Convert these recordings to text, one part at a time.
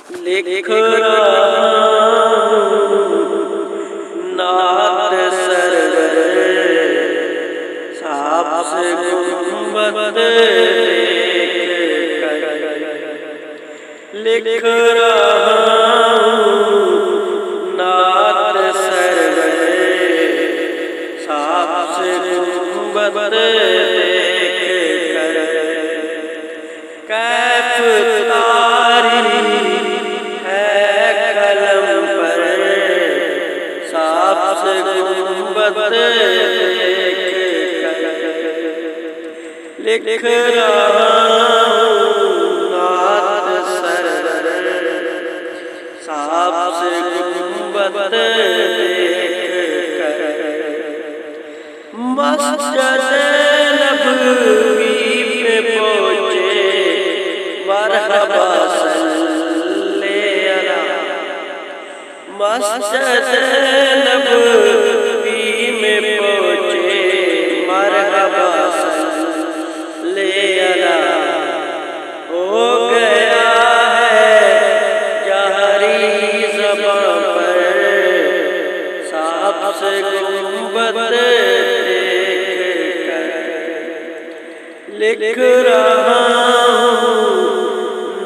لکھ رہا نعت سرور صاحب سے گنبد دیکھ کر، لکھ رہا نعت سرور صاحب سے گنبد دیکھ کر، کیف تاری گنبد دیکھ کر، لکھ رہا نعت سرور صاحب سے گنبد دیکھ کر، مسجد نبوی پہ پہنچے مرحبا صلی علی، مسجد نبوی میں پہنچے مرحبا صلی علی، ہو گیا ہے جہری زبان پر صاحب سے گنبد دیکھ کر، لکھ رہا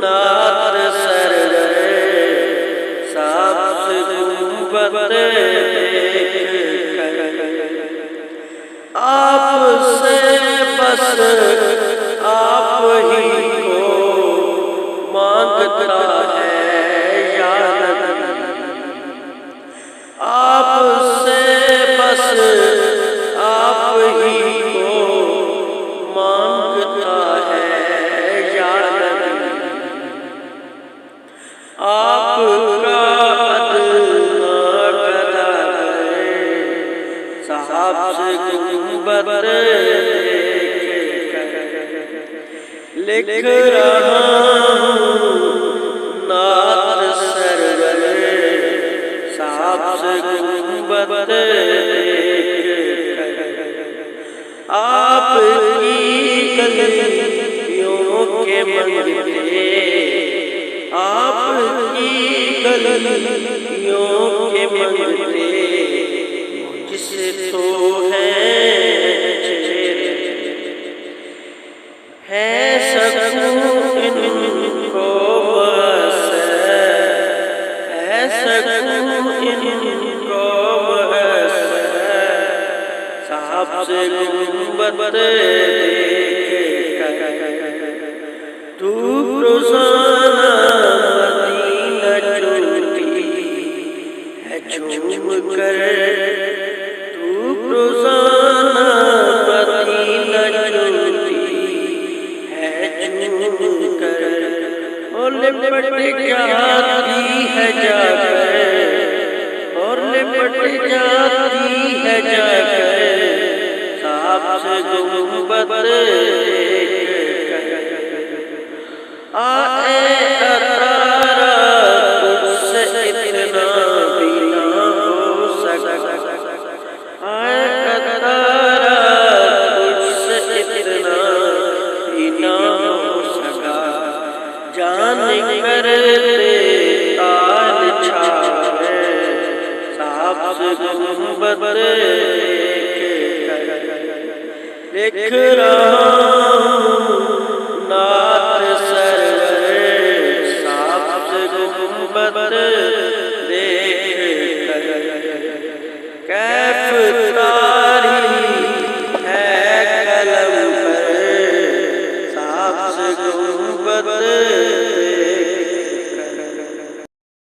نعت سرور صاحب سے گنبد دیکھ کر، آپ سے بس آپ ہی کو مانگتا ہے یا نبی، آپ سے بس آپ ہی کو مانگتا ہے یا نبی، آپ کا ادنا قدر صاحب سے گنبد دیکھ کر، لکھ رہا نعت سرور صاحب سے گنبد دیکھ کر، آپ کی گلیوں کے منگتے، آپ کی گلیوں کے منگتے جس تو ہے سکون ان کو میسر، ہے سکون ان کو میسر صاحب سے گنبد دیکھ کر، دھوپ روزانہ مدینہ چومتی ہے جھوم کر، دھوپ روزانہ مدینہ چومتی ہے جھوم کر، اور لپٹ جاتی ہے جا کر، اور لپٹ جاتی ہے جا کر صاحب سے گنبد دیکھ کر، آئے اتارا تجھ سے اتنا بھی نہ ہو سکا، آئے اتارا تجھ سے اتنا بھی نہ ہو سکا، جان کر تال چھاوے صاحب سے گنبد دیکھ کر، لکھ رہا نعت سرور صاحب سے گنبد دیکھ کر، کیف تاری ہے قلم پر صاحب سے گنبد